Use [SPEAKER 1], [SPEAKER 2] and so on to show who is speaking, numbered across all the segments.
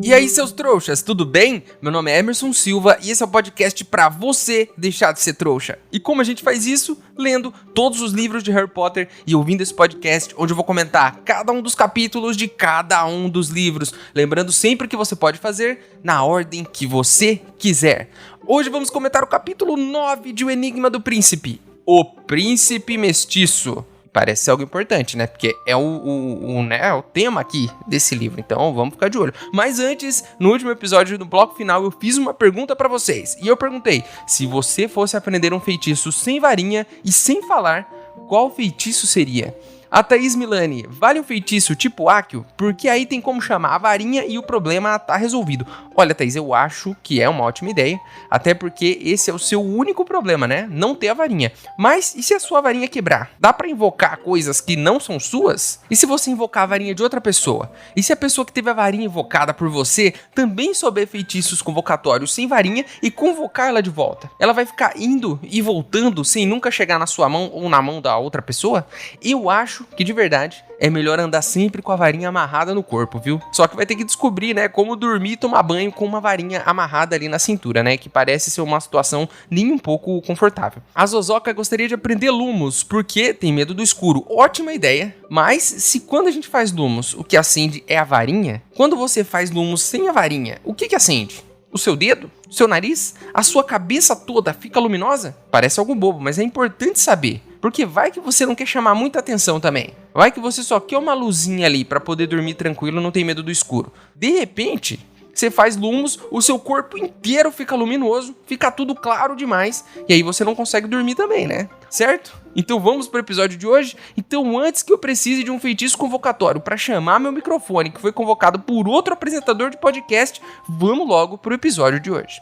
[SPEAKER 1] E aí, seus trouxas, tudo bem? Meu nome é Emerson Silva e esse é o podcast pra você deixar de ser trouxa. E como a gente faz isso? Lendo todos os livros de Harry Potter e ouvindo esse podcast, onde eu vou comentar cada um dos capítulos de cada um dos livros. Lembrando sempre que você pode fazer na ordem que você quiser. Hoje vamos comentar o capítulo 9 de O Enigma do Príncipe, O Príncipe Mestiço. Parece ser algo importante, né? Porque é o tema aqui desse livro, então vamos ficar de olho. Mas antes, no último episódio do bloco final, eu fiz uma pergunta pra vocês. E eu perguntei, se você fosse aprender um feitiço sem varinha e sem falar, qual feitiço seria? A Thaís Milani, vale um feitiço tipo Accio? Porque aí tem como chamar a varinha e o problema tá resolvido. Olha, Thaís, eu acho que é uma ótima ideia, até porque esse é o seu único problema, né? Não ter a varinha. Mas e se a sua varinha quebrar? Dá pra invocar coisas que não são suas? E se você invocar a varinha de outra pessoa? E se a pessoa que teve a varinha invocada por você também souber feitiços convocatórios sem varinha e convocar ela de volta? Ela vai ficar indo e voltando sem nunca chegar na sua mão ou na mão da outra pessoa? Eu acho que de verdade é melhor andar sempre com a varinha amarrada no corpo, viu? Só que vai ter que descobrir, né, como dormir e tomar banho com uma varinha amarrada ali na cintura, né, que parece ser uma situação nem um pouco confortável. A Zozoca gostaria de aprender Lumos, porque tem medo do escuro. Ótima ideia, mas se quando a gente faz Lumos, o que acende é a varinha, quando você faz Lumos sem a varinha, o que acende? O seu dedo? O seu nariz? A sua cabeça toda fica luminosa? Parece algo bobo, mas é importante saber. Porque vai que você não quer chamar muita atenção também. Vai que você só quer uma luzinha ali pra poder dormir tranquilo e não tem medo do escuro. De repente, você faz Lumos, o seu corpo inteiro fica luminoso, fica tudo claro demais. E aí você não consegue dormir também, né? Certo? Então vamos pro episódio de hoje? Então antes que eu precise de um feitiço convocatório pra chamar meu microfone, que foi convocado por outro apresentador de podcast, vamos logo pro episódio de hoje.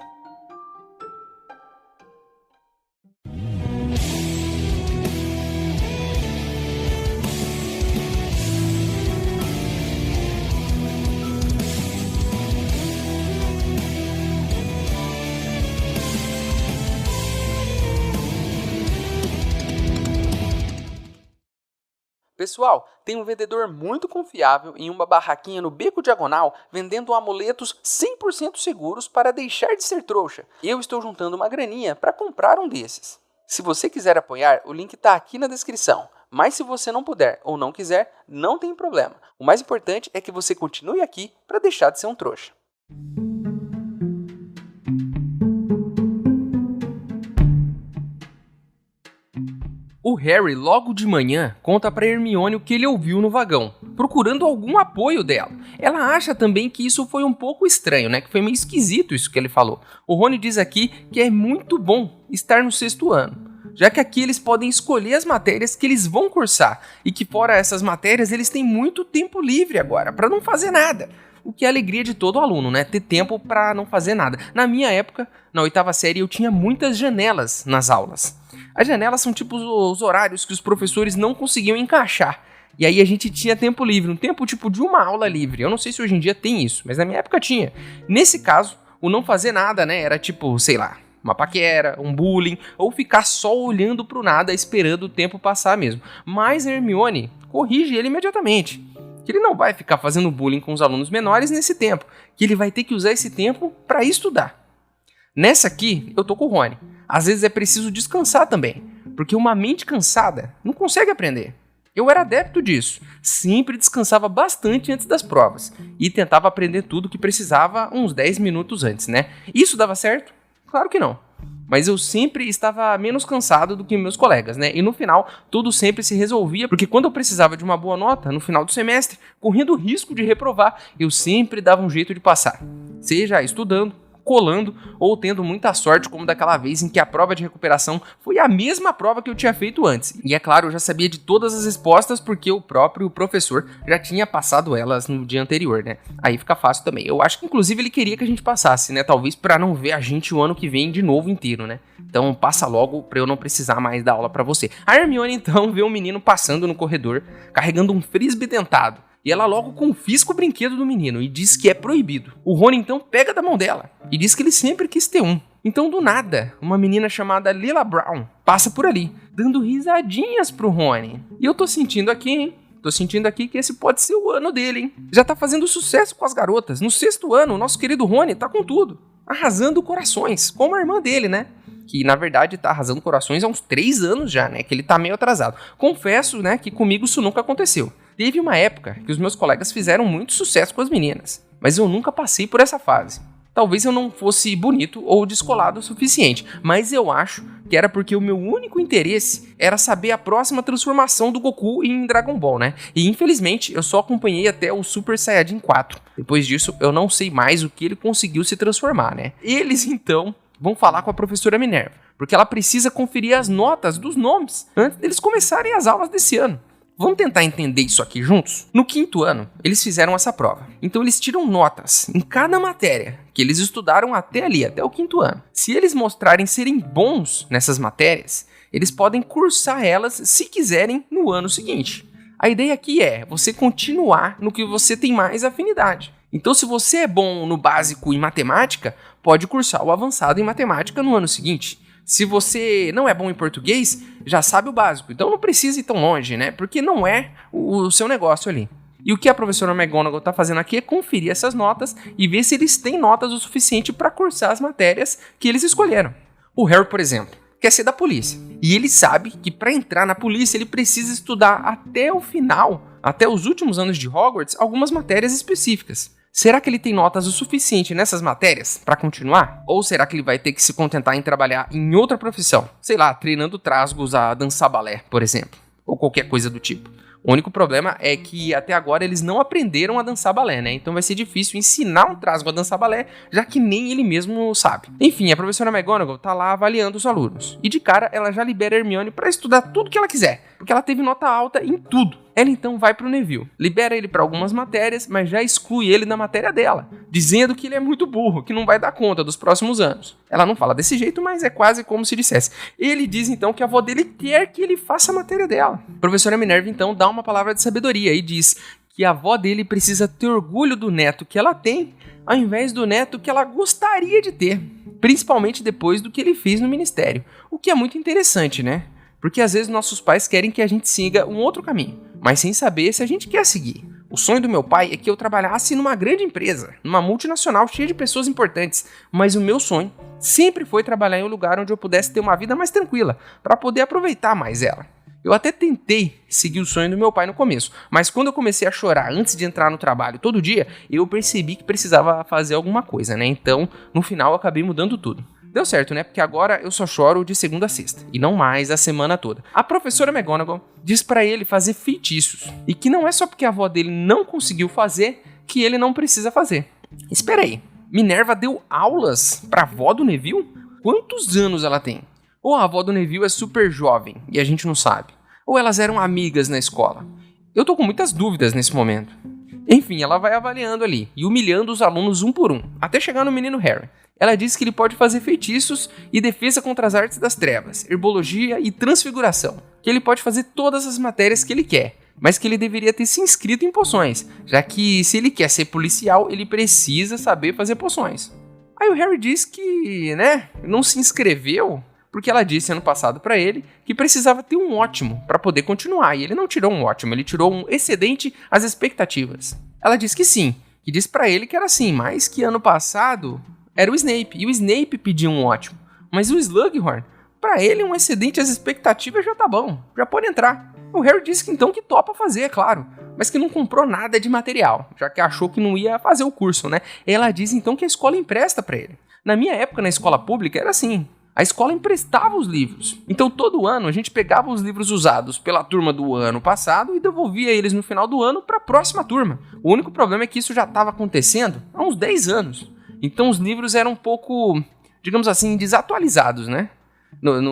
[SPEAKER 1] Pessoal, tem um vendedor muito confiável em uma barraquinha no Beco Diagonal vendendo amuletos 100% seguros para deixar de ser trouxa. Eu estou juntando uma graninha para comprar um desses. Se você quiser apoiar, o link está aqui na descrição. Mas se você não puder ou não quiser, não tem problema. O mais importante é que você continue aqui para deixar de ser um trouxa. O Harry, logo de manhã, conta pra Hermione o que ele ouviu no vagão, procurando algum apoio dela. Ela acha também que isso foi um pouco estranho, né? Que foi meio esquisito isso que ele falou. O Rony diz aqui que é muito bom estar no 6º ano, já que aqui eles podem escolher as matérias que eles vão cursar, e que fora essas matérias eles têm muito tempo livre agora, pra não fazer nada. O que é a alegria de todo aluno, né? Ter tempo pra não fazer nada. Na minha época, na 8ª série, eu tinha muitas janelas nas aulas. As janelas são tipo os horários que os professores não conseguiam encaixar. E aí a gente tinha tempo livre, um tempo tipo de uma aula livre. Eu não sei se hoje em dia tem isso, mas na minha época tinha. Nesse caso, o não fazer nada, né? Era tipo, sei lá, uma paquera, um bullying, ou ficar só olhando pro nada esperando o tempo passar mesmo. Mas a Hermione corrige ele imediatamente. Que ele não vai ficar fazendo bullying com os alunos menores nesse tempo, que ele vai ter que usar esse tempo para estudar. Nessa aqui, eu tô com o Rony. Às vezes é preciso descansar também, porque uma mente cansada não consegue aprender. Eu era adepto disso, sempre descansava bastante antes das provas e tentava aprender tudo que precisava uns 10 minutos antes, né? Isso dava certo? Claro que não. Mas eu sempre estava menos cansado do que meus colegas, né? E no final, tudo sempre se resolvia, porque quando eu precisava de uma boa nota, no final do semestre, correndo o risco de reprovar, eu sempre dava um jeito de passar. Seja estudando, colando ou tendo muita sorte, como daquela vez em que a prova de recuperação foi a mesma prova que eu tinha feito antes. E é claro, eu já sabia de todas as respostas porque o próprio professor já tinha passado elas no dia anterior, né? Aí fica fácil também. Eu acho que inclusive ele queria que a gente passasse, né? Talvez pra não ver a gente o ano que vem de novo inteiro, né? Então passa logo pra eu não precisar mais dar aula pra você. A Hermione então vê um menino passando no corredor, carregando um frisbee dentado. E ela logo confisca o brinquedo do menino e diz que é proibido. O Rony então pega da mão dela e diz que ele sempre quis ter um. Então do nada, uma menina chamada Lila Brown passa por ali, dando risadinhas pro Rony. E eu tô sentindo aqui, hein, Tô sentindo aqui que esse pode ser o ano dele, hein? Já tá fazendo sucesso com as garotas. No 6º ano, o nosso querido Rony tá com tudo. Arrasando corações, como a irmã dele, né? Que, na verdade, tá arrasando corações há uns 3 anos já, né? Que ele tá meio atrasado. Confesso, né, que comigo isso nunca aconteceu. Teve uma época que os meus colegas fizeram muito sucesso com as meninas, mas eu nunca passei por essa fase. Talvez eu não fosse bonito ou descolado o suficiente, mas eu acho que era porque o meu único interesse era saber a próxima transformação do Goku em Dragon Ball, né? E infelizmente eu só acompanhei até o Super Saiyajin 4. Depois disso eu não sei mais o que ele conseguiu se transformar, né? Eles então vão falar com a professora Minerva, porque ela precisa conferir as notas dos nomes antes deles começarem as aulas desse ano. Vamos tentar entender isso aqui juntos? No 5º ano, eles fizeram essa prova. Então eles tiram notas em cada matéria que eles estudaram até ali, até o 5º ano. Se eles mostrarem serem bons nessas matérias, eles podem cursar elas, se quiserem, no ano seguinte. A ideia aqui é você continuar no que você tem mais afinidade. Então, se você é bom no básico em matemática, pode cursar o avançado em matemática no ano seguinte. Se você não é bom em português, já sabe o básico, então não precisa ir tão longe, né? Porque não é o seu negócio ali. E o que a professora McGonagall está fazendo aqui é conferir essas notas e ver se eles têm notas o suficiente para cursar as matérias que eles escolheram. O Harry, por exemplo, quer ser da polícia. E ele sabe que para entrar na polícia ele precisa estudar até o final, até os últimos anos de Hogwarts, algumas matérias específicas. Será que ele tem notas o suficiente nessas matérias para continuar? Ou será que ele vai ter que se contentar em trabalhar em outra profissão? Sei lá, treinando trasgos a dançar balé, por exemplo. Ou qualquer coisa do tipo. O único problema é que até agora eles não aprenderam a dançar balé, né? Então vai ser difícil ensinar um trasgo a dançar balé, já que nem ele mesmo sabe. Enfim, a professora McGonagall tá lá avaliando os alunos. E de cara, ela já libera a Hermione pra estudar tudo que ela quiser, porque ela teve nota alta em tudo. Ela então vai pro Neville, libera ele para algumas matérias, mas já exclui ele da matéria dela, dizendo que ele é muito burro, que não vai dar conta dos próximos anos. Ela não fala desse jeito, mas é quase como se dissesse. Ele diz então que a avó dele quer que ele faça a matéria dela. A professora Minerva então dá uma palavra de sabedoria e diz que a avó dele precisa ter orgulho do neto que ela tem, ao invés do neto que ela gostaria de ter, principalmente depois do que ele fez no ministério. O que é muito interessante, né? Porque às vezes nossos pais querem que a gente siga um outro caminho, mas sem saber se a gente quer seguir. O sonho do meu pai é que eu trabalhasse numa grande empresa, numa multinacional cheia de pessoas importantes, mas o meu sonho sempre foi trabalhar em um lugar onde eu pudesse ter uma vida mais tranquila, para poder aproveitar mais ela. Eu até tentei seguir o sonho do meu pai no começo, mas quando eu comecei a chorar antes de entrar no trabalho todo dia, eu percebi que precisava fazer alguma coisa, né? Então, no final, eu acabei mudando tudo. Deu certo, né? Porque agora eu só choro de segunda a sexta, e não mais a semana toda. A professora McGonagall diz pra ele fazer feitiços, e que não é só porque a avó dele não conseguiu fazer, que ele não precisa fazer. Espera aí, Minerva deu aulas pra avó do Neville? Quantos anos ela tem? Ou a avó do Neville é super jovem, e a gente não sabe? Ou elas eram amigas na escola? Eu tô com muitas dúvidas nesse momento. Enfim, ela vai avaliando ali, e humilhando os alunos um por um, até chegar no menino Harry. Ela diz que ele pode fazer feitiços e defesa contra as artes das trevas, herbologia e transfiguração. Que ele pode fazer todas as matérias que ele quer, mas que ele deveria ter se inscrito em poções, já que se ele quer ser policial, ele precisa saber fazer poções. Aí o Harry diz que, não se inscreveu, porque ela disse ano passado pra ele que precisava ter um ótimo para poder continuar, e ele não tirou um ótimo, ele tirou um excedente às expectativas. Ela diz que sim, que disse pra ele que era assim, mas que ano passado era o Snape, e o Snape pediu um ótimo. Mas o Slughorn, pra ele um excedente às expectativas já tá bom, já pode entrar. O Harry disse que então que topa fazer, é claro, mas que não comprou nada de material, já que achou que não ia fazer o curso, né? Ela diz então que a escola empresta pra ele. Na minha época na escola pública era assim, a escola emprestava os livros. Então todo ano a gente pegava os livros usados pela turma do ano passado e devolvia eles no final do ano para a próxima turma. O único problema é que isso já estava acontecendo há uns 10 anos. Então os livros eram um pouco, digamos assim, desatualizados, né?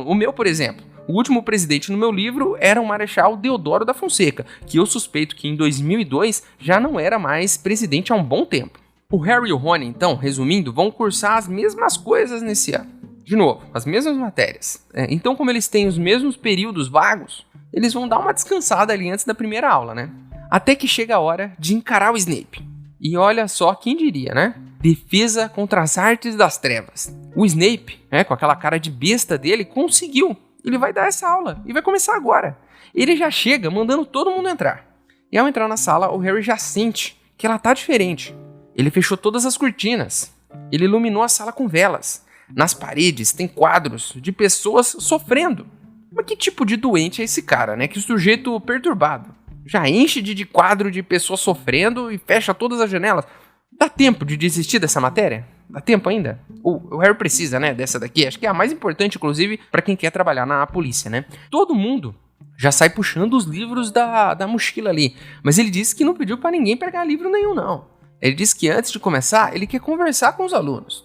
[SPEAKER 1] O meu, por exemplo, o último presidente no meu livro era o Marechal Deodoro da Fonseca, que eu suspeito que em 2002 já não era mais presidente há um bom tempo. O Harry e o Rony, então, resumindo, vão cursar as mesmas coisas nesse ano. De novo, as mesmas matérias. Então, como eles têm os mesmos períodos vagos, eles vão dar uma descansada ali antes da primeira aula, né? Até que chega a hora de encarar o Snape. E olha só, quem diria, né? Defesa contra as artes das trevas. O Snape, com aquela cara de besta dele, conseguiu. Ele vai dar essa aula e vai começar agora. Ele já chega mandando todo mundo entrar. E ao entrar na sala, o Harry já sente que ela tá diferente. Ele fechou todas as cortinas. Ele iluminou a sala com velas. Nas paredes tem quadros de pessoas sofrendo. Mas que tipo de doente é esse cara, né? Que sujeito perturbado. Já enche de quadro de pessoas sofrendo e fecha todas as janelas. Dá tempo de desistir dessa matéria? Dá tempo ainda? O Harry precisa, né, dessa daqui. Acho que é a mais importante, inclusive, pra quem quer trabalhar na polícia, né? Todo mundo já sai puxando os livros da mochila ali. Mas ele disse que não pediu pra ninguém pegar livro nenhum, não. Ele disse que antes de começar, ele quer conversar com os alunos.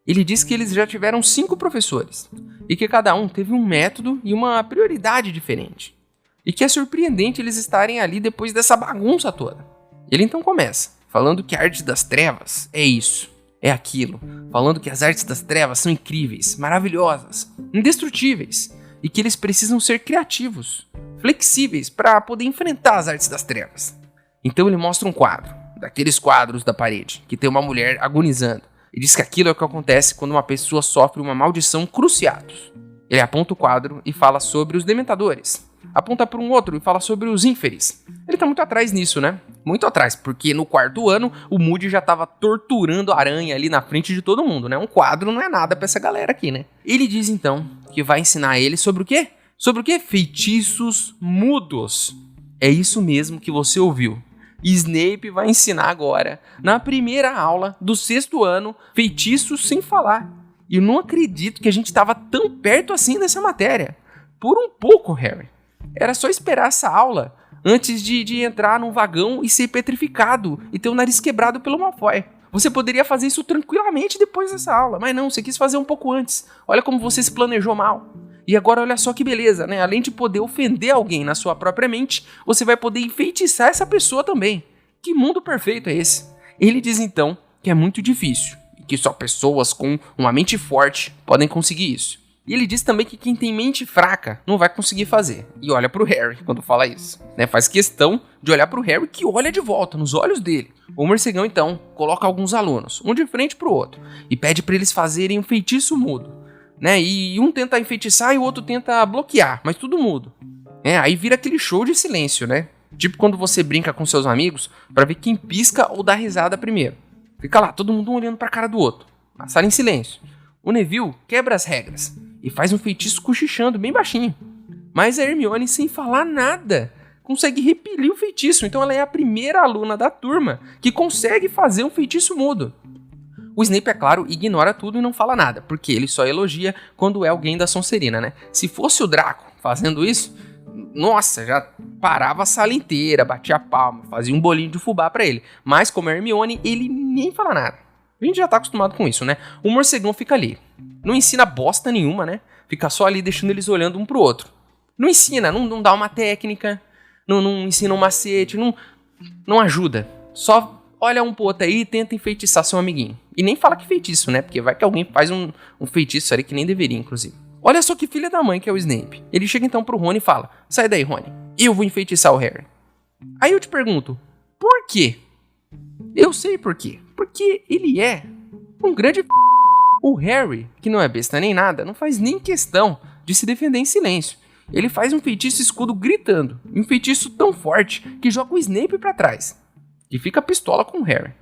[SPEAKER 1] Ele disse que eles já tiveram 5 professores. E que cada um teve um método e uma prioridade diferente. E que é surpreendente eles estarem ali depois dessa bagunça toda. Ele então começa, falando que a arte das trevas é isso, é aquilo. Falando que as artes das trevas são incríveis, maravilhosas, indestrutíveis. E que eles precisam ser criativos, flexíveis para poder enfrentar as artes das trevas. Então ele mostra um quadro, daqueles quadros da parede, que tem uma mulher agonizando. E diz que aquilo é o que acontece quando uma pessoa sofre uma maldição cruciatus. Ele aponta o quadro e fala sobre os dementadores. Aponta para um outro e fala sobre os ínferes. Ele tá muito atrás nisso, né? Muito atrás, porque no 4º ano o Moody já tava torturando a aranha ali na frente de todo mundo, né? Um quadro não é nada pra essa galera aqui, né? Ele diz então que vai ensinar ele sobre o quê? Sobre o quê? Feitiços mudos. É isso mesmo que você ouviu. Snape vai ensinar agora, na primeira aula do 6º ano, feitiços sem falar. E eu não acredito que a gente estava tão perto assim dessa matéria. Por um pouco, Harry. Era só esperar essa aula antes de entrar num vagão e ser petrificado e ter o nariz quebrado pelo Malfoy. Você poderia fazer isso tranquilamente depois dessa aula, mas não, você quis fazer um pouco antes. Olha como você se planejou mal. E agora olha só que beleza, né? Além de poder ofender alguém na sua própria mente, você vai poder enfeitiçar essa pessoa também. Que mundo perfeito é esse? Ele diz então que é muito difícil e que só pessoas com uma mente forte podem conseguir isso. E ele diz também que quem tem mente fraca não vai conseguir fazer. E olha pro Harry quando fala isso, né? Faz questão de olhar pro Harry que olha de volta nos olhos dele. O morcegão então coloca alguns alunos, um de frente pro outro, e pede para eles fazerem um feitiço mudo. Né? E um tenta enfeitiçar e o outro tenta bloquear, mas tudo mudo. Aí vira aquele show de silêncio, né? Tipo quando você brinca com seus amigos pra ver quem pisca ou dá risada primeiro. Fica lá, todo mundo olhando pra cara do outro. A sala em silêncio. O Neville quebra as regras e faz um feitiço cochichando bem baixinho. Mas a Hermione, sem falar nada, consegue repelir o feitiço. Então ela é a primeira aluna da turma que consegue fazer um feitiço mudo. O Snape, é claro, ignora tudo e não fala nada, porque ele só elogia quando é alguém da Sonserina, né? Se fosse o Draco fazendo isso, nossa, já parava a sala inteira, batia a palma, fazia um bolinho de fubá pra ele. Mas como é Hermione, ele nem fala nada. A gente já tá acostumado com isso, né? O morcegão fica ali. Não ensina bosta nenhuma, né? Fica só ali deixando eles olhando um pro outro. Não ensina, não dá uma técnica, não ensina um macete, não ajuda. Só olha um pro outro aí e tenta enfeitiçar seu amiguinho. E nem fala que feitiço, né? Porque vai que alguém faz um feitiço ali que nem deveria, inclusive. Olha só que filha da mãe que é o Snape. Ele chega então pro Rony e fala: sai daí, Rony. Eu vou enfeitiçar o Harry. Aí eu te pergunto, por quê? Eu sei por quê. Porque ele é um grande O Harry, que não é besta nem nada, não faz nem questão de se defender em silêncio. Ele faz um feitiço escudo gritando. Um feitiço tão forte que joga o Snape pra trás. E fica pistola com o Harry.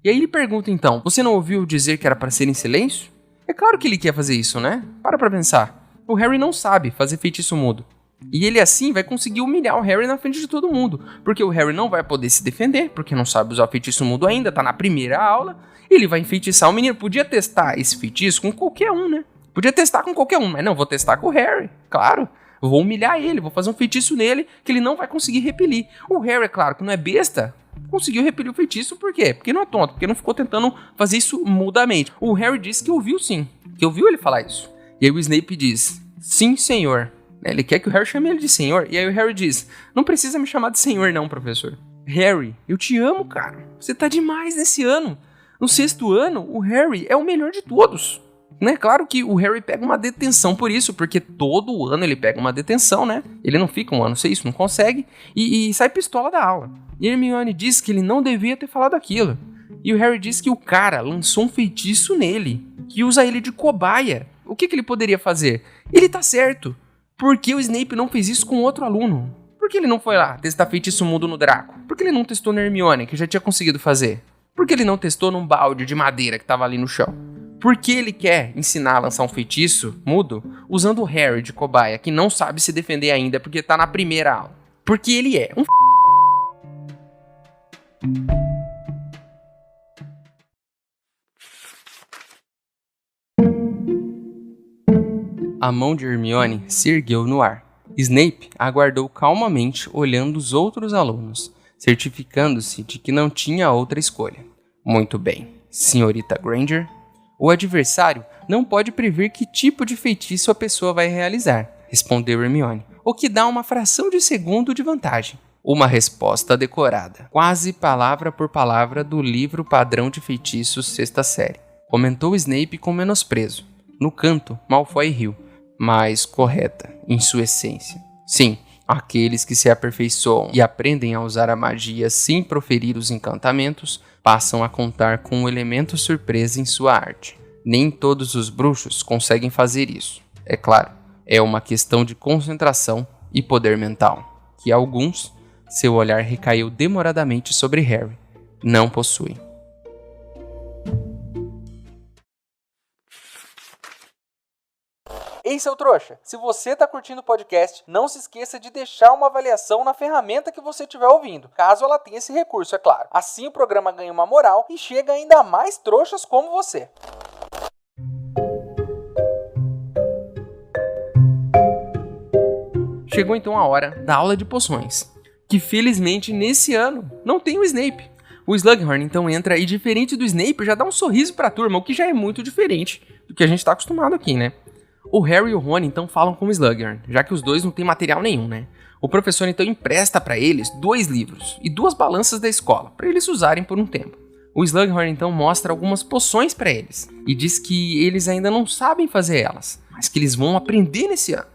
[SPEAKER 1] E aí ele pergunta então, você não ouviu dizer que era pra ser em silêncio? É claro que ele quer fazer isso, né? Para pra pensar. O Harry não sabe fazer feitiço mudo. E ele assim vai conseguir humilhar o Harry na frente de todo mundo. Porque o Harry não vai poder se defender, porque não sabe usar o feitiço mudo ainda, tá na primeira aula. Ele vai enfeitiçar o menino. Podia testar esse feitiço com qualquer um, né? Podia testar com qualquer um, mas não, vou testar com o Harry, claro. Vou humilhar ele, vou fazer um feitiço nele que ele não vai conseguir repelir. O Harry, é claro, que não é besta, conseguiu repelir o feitiço, por quê? Porque não é tonto, porque não ficou tentando fazer isso mudamente. O Harry disse que ouviu sim, que ouviu ele falar isso. E aí o Snape diz, sim, senhor. Ele quer que o Harry chame ele de senhor. E aí o Harry diz, não precisa me chamar de senhor não, professor. Harry, eu te amo, cara. Você tá demais nesse ano. No 6º ano, o Harry é o melhor de todos. Né? Claro que o Harry pega uma detenção por isso, porque todo ano ele pega uma detenção, né? Ele não fica um ano sem isso, não consegue, e sai pistola da aula. E Hermione diz que ele não devia ter falado aquilo. E o Harry diz que o cara lançou um feitiço nele, que usa ele de cobaia. O que ele poderia fazer? Ele tá certo. Por que o Snape não fez isso com outro aluno? Por que ele não foi lá testar feitiço mudo no Draco? Por que ele não testou na Hermione, que já tinha conseguido fazer? Por que ele não testou num balde de madeira que tava ali no chão? Por que ele quer ensinar a lançar um feitiço mudo usando o Harry de cobaia, que não sabe se defender ainda porque tá na primeira aula? Porque ele é um A mão de Hermione se ergueu no ar. Snape aguardou calmamente olhando os outros alunos, certificando-se de que não tinha outra escolha. Muito bem, senhorita Granger. O adversário não pode prever que tipo de feitiço a pessoa vai realizar, respondeu Hermione, o que dá uma fração de segundo de vantagem. Uma resposta decorada, quase palavra por palavra do livro padrão de feitiços sexta série, comentou Snape com menosprezo. No canto, Malfoy riu, mas correta em sua essência. Sim, aqueles que se aperfeiçoam e aprendem a usar a magia sem proferir os encantamentos passam a contar com um elemento surpresa em sua arte. Nem todos os bruxos conseguem fazer isso. É claro, é uma questão de concentração e poder mental, que alguns, seu olhar recaiu demoradamente sobre Harry, não possuem. Ei, seu trouxa, se você tá curtindo o podcast, não se esqueça de deixar uma avaliação na ferramenta que você estiver ouvindo, caso ela tenha esse recurso, é claro. Assim o programa ganha uma moral e chega ainda a mais trouxas como você. Chegou então a hora da aula de poções, que felizmente nesse ano não tem o Snape. O Slughorn então entra e, diferente do Snape, já dá um sorriso pra turma, o que já é muito diferente do que a gente tá acostumado aqui, né? O Harry e o Rony então falam com o Slughorn, já que os dois não têm material nenhum, né? O professor então empresta para eles 2 livros e 2 balanças da escola, para eles usarem por um tempo. O Slughorn então mostra algumas poções para eles e diz que eles ainda não sabem fazer elas, mas que eles vão aprender nesse ano.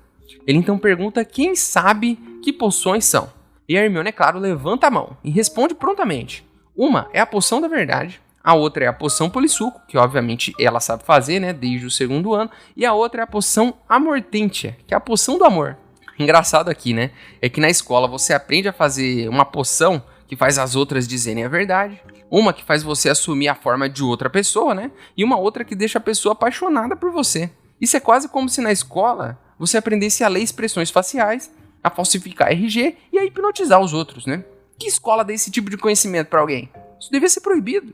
[SPEAKER 1] Ele então pergunta quem sabe que poções são. E a Hermione, é claro, levanta a mão e responde prontamente. Uma é a poção da verdade. A outra é a poção polissuco, que obviamente ela sabe fazer, né, desde o 2º ano. E a outra é a poção amortentia, que é a poção do amor. Engraçado aqui, né, é que na escola você aprende a fazer uma poção que faz as outras dizerem a verdade. Uma que faz você assumir a forma de outra pessoa, né, e uma outra que deixa a pessoa apaixonada por você. Isso é quase como se na escola você aprendesse a ler expressões faciais, a falsificar RG e a hipnotizar os outros, né. Que escola dá esse tipo de conhecimento pra alguém? Isso devia ser proibido.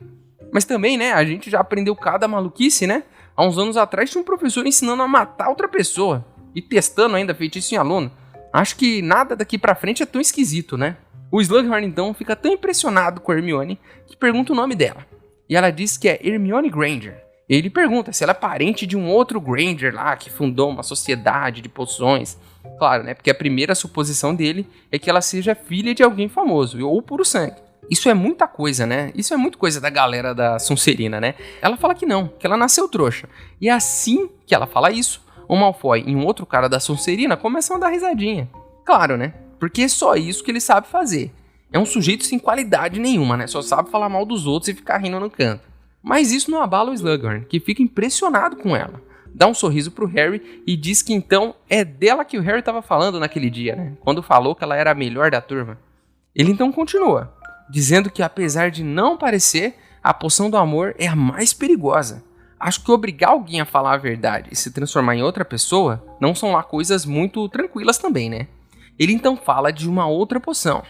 [SPEAKER 1] Mas também, né, a gente já aprendeu cada maluquice, né? Há uns anos atrás tinha um professor ensinando a matar outra pessoa e testando ainda feitiço em aluno. Acho que nada daqui pra frente é tão esquisito, né? O Slughorn então fica tão impressionado com a Hermione que pergunta o nome dela. E ela diz que é Hermione Granger. Ele pergunta se ela é parente de um outro Granger lá que fundou uma sociedade de poções. Claro, né, porque a primeira suposição dele é que ela seja filha de alguém famoso ou puro sangue. Isso é muita coisa, né? Isso é muito coisa da galera da Sonserina, né? Ela fala que não, que ela nasceu trouxa. E assim que ela fala isso, o Malfoy e um outro cara da Sonserina começam a dar risadinha. Claro, né? Porque é só isso que ele sabe fazer. É um sujeito sem qualidade nenhuma, né? Só sabe falar mal dos outros e ficar rindo no canto. Mas isso não abala o Slughorn, que fica impressionado com ela. Dá um sorriso pro Harry e diz que então é dela que o Harry estava falando naquele dia, né? Quando falou que ela era a melhor da turma. Ele então continua, dizendo que apesar de não parecer, a poção do amor é a mais perigosa. Acho que obrigar alguém a falar a verdade e se transformar em outra pessoa não são lá coisas muito tranquilas também, né? Ele então fala de uma outra poção,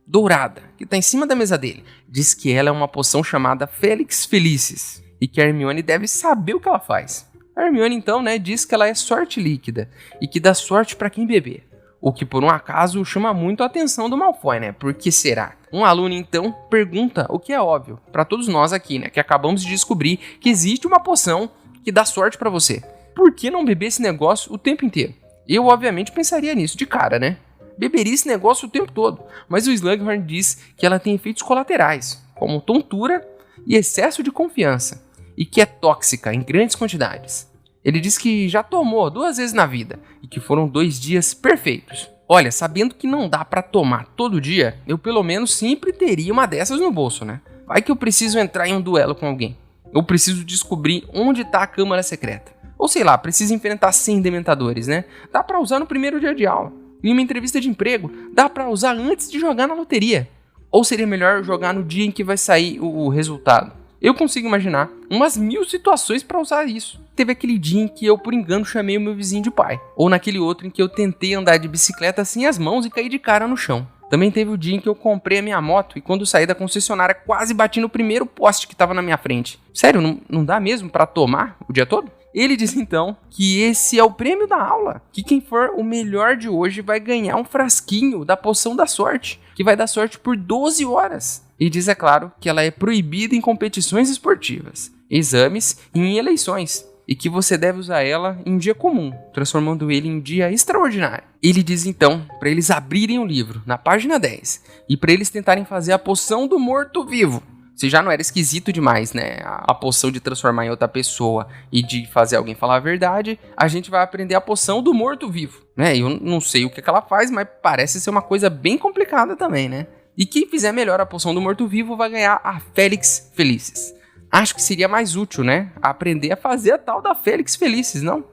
[SPEAKER 1] dourada, que está em cima da mesa dele. Diz que ela é uma poção chamada Felix Felicis e que a Hermione deve saber o que ela faz. A Hermione então, né, diz que ela é sorte líquida e que dá sorte para quem beber. O que por um acaso chama muito a atenção do Malfoy, né? Por que será? Um aluno então pergunta o que é óbvio para todos nós aqui, né? Que acabamos de descobrir que existe uma poção que dá sorte para você. Por que não beber esse negócio o tempo inteiro? Eu obviamente pensaria nisso de cara, né? Beberia esse negócio o tempo todo. Mas o Slughorn diz que ela tem efeitos colaterais, como tontura e excesso de confiança, e que é tóxica em grandes quantidades. Ele diz que já tomou 2 vezes na vida e que foram 2 dias perfeitos. Olha, sabendo que não dá pra tomar todo dia, eu pelo menos sempre teria uma dessas no bolso, né? Vai que eu preciso entrar em um duelo com alguém. Eu preciso descobrir onde tá a câmara secreta. Ou sei lá, preciso enfrentar 100 dementadores, né? Dá pra usar no primeiro dia de aula. Em uma entrevista de emprego, dá pra usar antes de jogar na loteria. Ou seria melhor jogar no dia em que vai sair o resultado? Eu consigo imaginar umas 1000 situações pra usar isso. Teve aquele dia em que eu, por engano, chamei o meu vizinho de pai. Ou naquele outro em que eu tentei andar de bicicleta sem as mãos e caí de cara no chão. Também teve o dia em que eu comprei a minha moto e quando saí da concessionária quase bati no primeiro poste que estava na minha frente. Sério, não dá mesmo pra tomar o dia todo? Ele diz então que esse é o prêmio da aula, que quem for o melhor de hoje vai ganhar um frasquinho da poção da sorte, que vai dar sorte por 12 horas. E diz, é claro, que ela é proibida em competições esportivas, exames e em eleições, e que você deve usar ela em dia comum, transformando ele em dia extraordinário. Ele diz então para eles abrirem o livro na página 10 e para eles tentarem fazer a poção do morto-vivo. Se já não era esquisito demais, né? A poção de transformar em outra pessoa e de fazer alguém falar a verdade, a gente vai aprender a poção do morto-vivo, né? Eu não sei o que ela faz, mas parece ser uma coisa bem complicada também, né? E quem fizer melhor a poção do morto-vivo vai ganhar a Félix Felicis. Acho que seria mais útil, né? Aprender a fazer a tal da Félix Felicis, não?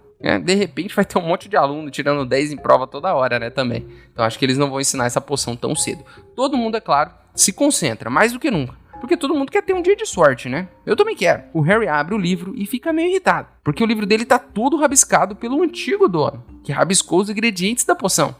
[SPEAKER 1] De repente vai ter um monte de aluno tirando 10 em prova toda hora, né? Também. Então acho que eles não vão ensinar essa poção tão cedo. Todo mundo, é claro, se concentra, mais do que nunca. Porque todo mundo quer ter um dia de sorte, né? Eu também quero. O Harry abre o livro e fica meio irritado. Porque o livro dele tá todo rabiscado pelo antigo dono, que rabiscou os ingredientes da poção.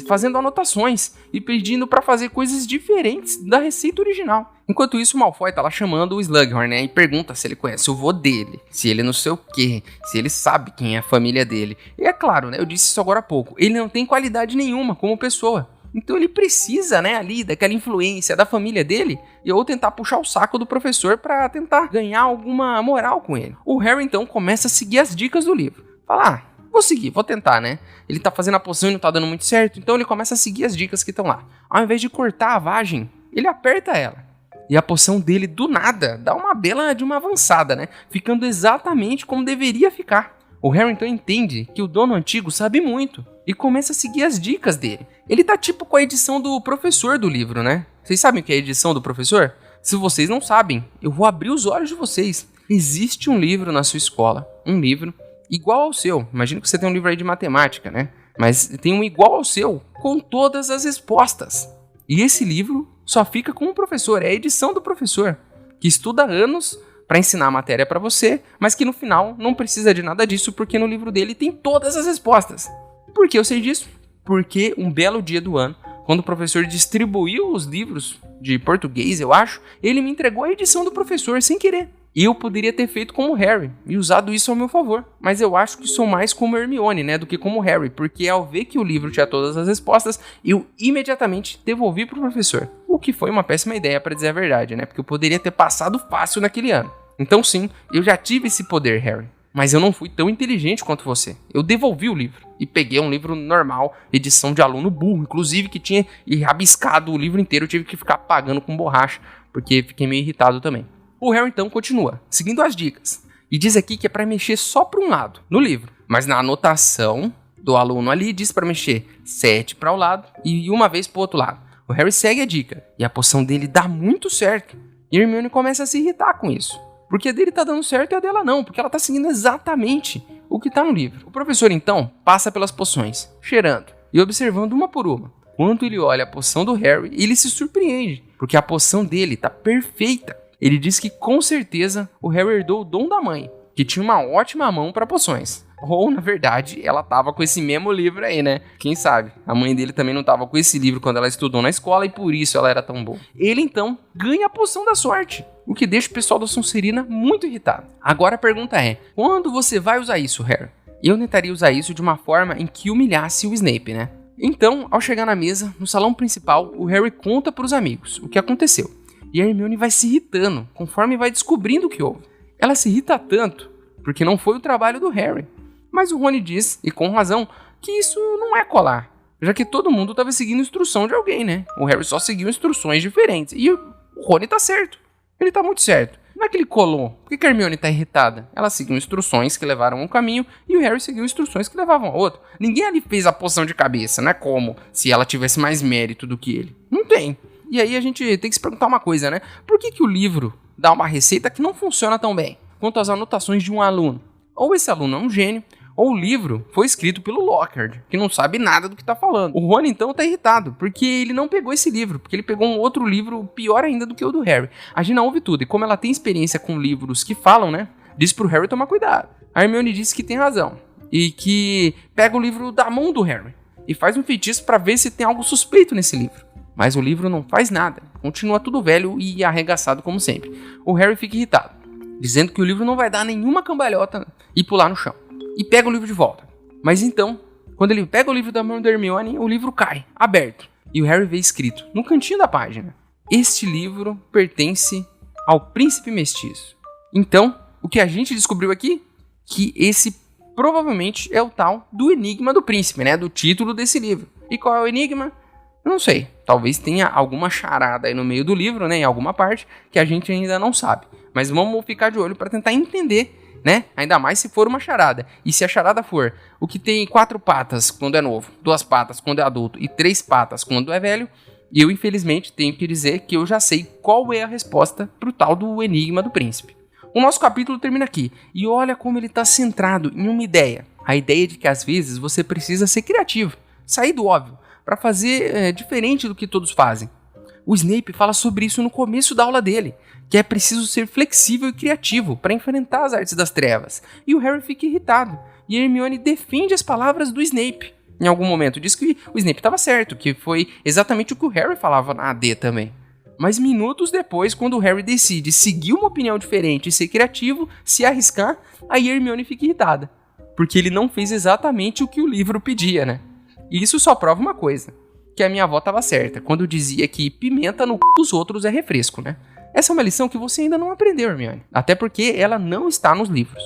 [SPEAKER 1] Fazendo anotações e pedindo pra fazer coisas diferentes da receita original. Enquanto isso, o Malfoy tá lá chamando o Slughorn, né? E pergunta se ele conhece o vô dele, se ele não sei o quê, se ele sabe quem é a família dele. E é claro, né? Eu disse isso agora há pouco. Ele não tem qualidade nenhuma como pessoa. Então ele precisa, né, ali, daquela influência da família dele, e ou tentar puxar o saco do professor pra tentar ganhar alguma moral com ele. O Harry, então, começa a seguir as dicas do livro. Fala, vou seguir, vou tentar, né? Ele tá fazendo a poção e não tá dando muito certo, então ele começa a seguir as dicas que estão lá. Ao invés de cortar a vagem, ele aperta ela. E a poção dele, do nada, dá uma bela de uma avançada, né? Ficando exatamente como deveria ficar. O Harry, então, entende que o dono antigo sabe muito e começa a seguir as dicas dele. Ele tá tipo com a edição do professor do livro, né? Vocês sabem o que é a edição do professor? Se vocês não sabem, eu vou abrir os olhos de vocês. Existe um livro na sua escola, um livro igual ao seu. Imagina que você tem um livro aí de matemática, né? Mas tem um igual ao seu, com todas as respostas. E esse livro só fica com o professor, é a edição do professor, que estuda há anos para ensinar a matéria para você, mas que no final não precisa de nada disso, porque no livro dele tem todas as respostas. Por que eu sei disso? Porque um belo dia do ano, quando o professor distribuiu os livros de português, eu acho, ele me entregou a edição do professor sem querer. E eu poderia ter feito como o Harry e usado isso ao meu favor. Mas eu acho que sou mais como Hermione, né, do que como Harry, porque ao ver que o livro tinha todas as respostas, eu imediatamente devolvi pro professor. O que foi uma péssima ideia, para dizer a verdade, né, porque eu poderia ter passado fácil naquele ano. Então sim, eu já tive esse poder, Harry. Mas eu não fui tão inteligente quanto você. Eu devolvi o livro e peguei um livro normal, edição de aluno burro, inclusive que tinha rabiscado o livro inteiro, eu tive que ficar apagando com borracha, porque fiquei meio irritado também. O Harry então continua, seguindo as dicas, e diz aqui que é para mexer só para um lado, no livro. Mas na anotação do aluno ali, diz para mexer 7 para o lado e uma vez para o outro lado. O Harry segue a dica, e a poção dele dá muito certo. E Hermione começa a se irritar com isso. Porque a dele tá dando certo e a dela não, porque ela tá seguindo exatamente o que tá no livro. O professor então passa pelas poções, cheirando e observando uma por uma. Quando ele olha a poção do Harry, ele se surpreende, porque a poção dele tá perfeita. Ele diz que com certeza o Harry herdou o dom da mãe, que tinha uma ótima mão para poções. Ou, na verdade, ela tava com esse mesmo livro aí, né? Quem sabe? A mãe dele também não tava com esse livro quando ela estudou na escola e por isso ela era tão boa. Ele, então, ganha a poção da sorte, o que deixa o pessoal da Sonserina muito irritado. Agora a pergunta é, quando você vai usar isso, Harry? Eu tentaria usar isso de uma forma em que humilhasse o Snape, né? Então, ao chegar na mesa, no salão principal, o Harry conta pros amigos o que aconteceu. E a Hermione vai se irritando, conforme vai descobrindo o que houve. Ela se irrita tanto, porque não foi o trabalho do Harry. Mas o Rony diz, e com razão, que isso não é colar, já que todo mundo estava seguindo instrução de alguém, né? O Harry só seguiu instruções diferentes, e o Rony tá certo. Ele tá muito certo. Não é que ele colou. Por que a Hermione tá irritada? Ela seguiu instruções que levaram a um caminho, e o Harry seguiu instruções que levavam a outro. Ninguém ali fez a poção de cabeça, não é como se ela tivesse mais mérito do que ele. Não tem. E aí a gente tem que se perguntar uma coisa, né? Por que o livro dá uma receita que não funciona tão bem quanto as anotações de um aluno? Ou esse aluno é um gênio, Ou o livro foi escrito pelo Lockhart, que não sabe nada do que tá falando. O Ron, então, tá irritado, porque ele não pegou esse livro, porque ele pegou um outro livro pior ainda do que o do Harry. A Gina ouve tudo, e como ela tem experiência com livros que falam, né, diz pro Harry tomar cuidado. A Hermione diz que tem razão, e que pega o livro da mão do Harry, e faz um feitiço pra ver se tem algo suspeito nesse livro. Mas o livro não faz nada, continua tudo velho e arregaçado como sempre. O Harry fica irritado, dizendo que o livro não vai dar nenhuma cambalhota e pular no chão. E pega o livro de volta. Mas então, quando ele pega o livro da mão da Hermione, o livro cai, aberto. E o Harry vê escrito, no cantinho da página: este livro pertence ao príncipe mestiço. Então, o que a gente descobriu aqui? Que esse provavelmente é o tal do Enigma do Príncipe, né? Do título desse livro. E qual é o enigma? Não sei. Talvez tenha alguma charada aí no meio do livro, né? Em alguma parte, que a gente ainda não sabe. Mas vamos ficar de olho para tentar entender, né? Ainda mais se for uma charada. E se a charada for o que tem 4 patas quando é novo, 2 patas quando é adulto e 3 patas quando é velho, eu infelizmente tenho que dizer que eu já sei qual é a resposta pro tal do Enigma do Príncipe. O nosso capítulo termina aqui. E olha como ele está centrado em uma ideia. A ideia de que às vezes você precisa ser criativo, sair do óbvio, para fazer diferente do que todos fazem. O Snape fala sobre isso no começo da aula dele, que é preciso ser flexível e criativo para enfrentar as artes das trevas. E o Harry fica irritado, e a Hermione defende as palavras do Snape. Em algum momento diz que o Snape estava certo, que foi exatamente o que o Harry falava na AD também. Mas minutos depois, quando o Harry decide seguir uma opinião diferente e ser criativo, se arriscar, aí a Hermione fica irritada, porque ele não fez exatamente o que o livro pedia, né? E isso só prova uma coisa, que a minha avó estava certa, quando dizia que pimenta no c dos outros é refresco, né? Essa é uma lição que você ainda não aprendeu, Hermione. Até porque ela não está nos livros.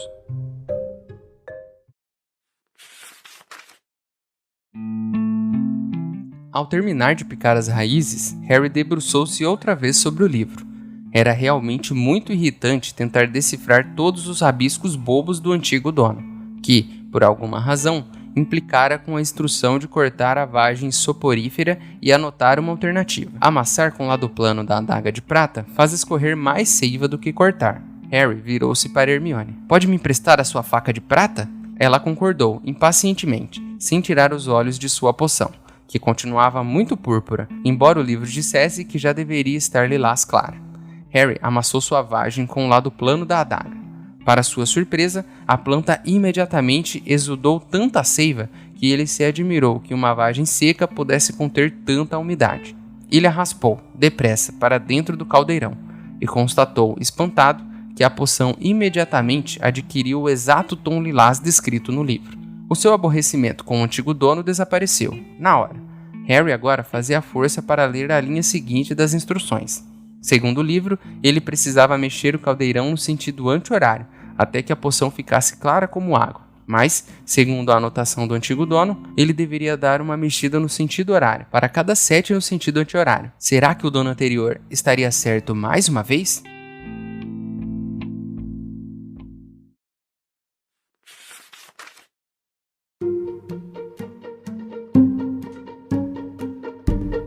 [SPEAKER 1] Ao terminar de picar as raízes, Harry debruçou-se outra vez sobre o livro. Era realmente muito irritante tentar decifrar todos os rabiscos bobos do antigo dono, que, por alguma razão, implicara com a instrução de cortar a vagem soporífera e anotar uma alternativa. Amassar com o lado plano da adaga de prata faz escorrer mais seiva do que cortar. Harry virou-se para Hermione. Pode me emprestar a sua faca de prata? Ela concordou, impacientemente, sem tirar os olhos de sua poção, que continuava muito púrpura, embora o livro dissesse que já deveria estar lilás clara. Harry amassou sua vagem com o lado plano da adaga. Para sua surpresa, a planta imediatamente exudou tanta seiva que ele se admirou que uma vagem seca pudesse conter tanta umidade. Ele a raspou, depressa, para dentro do caldeirão e constatou, espantado, que a poção imediatamente adquiriu o exato tom lilás descrito no livro. O seu aborrecimento com o antigo dono desapareceu, na hora. Harry agora fazia força para ler a linha seguinte das instruções. Segundo o livro, ele precisava mexer o caldeirão no sentido anti-horário, até que a poção ficasse clara como água. Mas, segundo a anotação do antigo dono, ele deveria dar uma mexida no sentido horário, para cada 7 no sentido anti-horário. Será que o dono anterior estaria certo mais uma vez?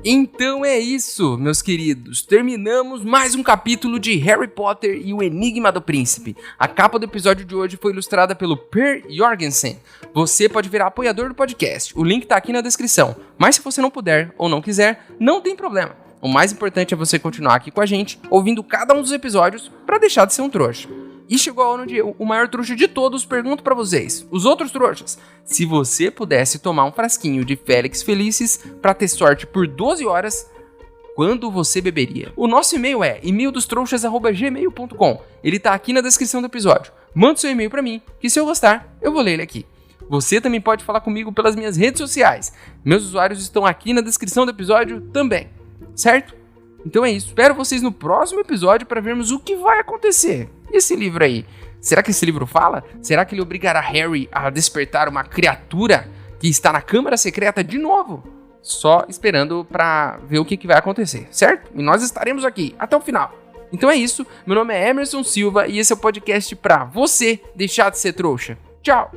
[SPEAKER 1] Então é isso, meus queridos. Terminamos mais um capítulo de Harry Potter e o Enigma do Príncipe. A capa do episódio de hoje foi ilustrada pelo Per Jorgensen. Você pode virar apoiador do podcast. O link tá aqui na descrição. Mas se você não puder ou não quiser, não tem problema. O mais importante é você continuar aqui com a gente, ouvindo cada um dos episódios para deixar de ser um trouxa. E chegou a hora onde eu, o maior trouxa de todos, pergunto pra vocês, os outros trouxas, se você pudesse tomar um frasquinho de Félix Felicis pra ter sorte por 12 horas, quando você beberia? O nosso e-mail é e-maildostrouxas@gmail.com. Ele tá aqui na descrição do episódio. Manda seu e-mail pra mim, que se eu gostar, eu vou ler ele aqui. Você também pode falar comigo pelas minhas redes sociais. Meus usuários estão aqui na descrição do episódio também, certo? Então é isso, espero vocês no próximo episódio para vermos o que vai acontecer. E esse livro aí? Será que esse livro fala? Será que ele obrigará Harry a despertar uma criatura que está na Câmara Secreta de novo? Só esperando para ver o que vai acontecer, certo? E nós estaremos aqui até o final. Então é isso, meu nome é Emerson Silva e esse é o podcast para você deixar de ser trouxa. Tchau!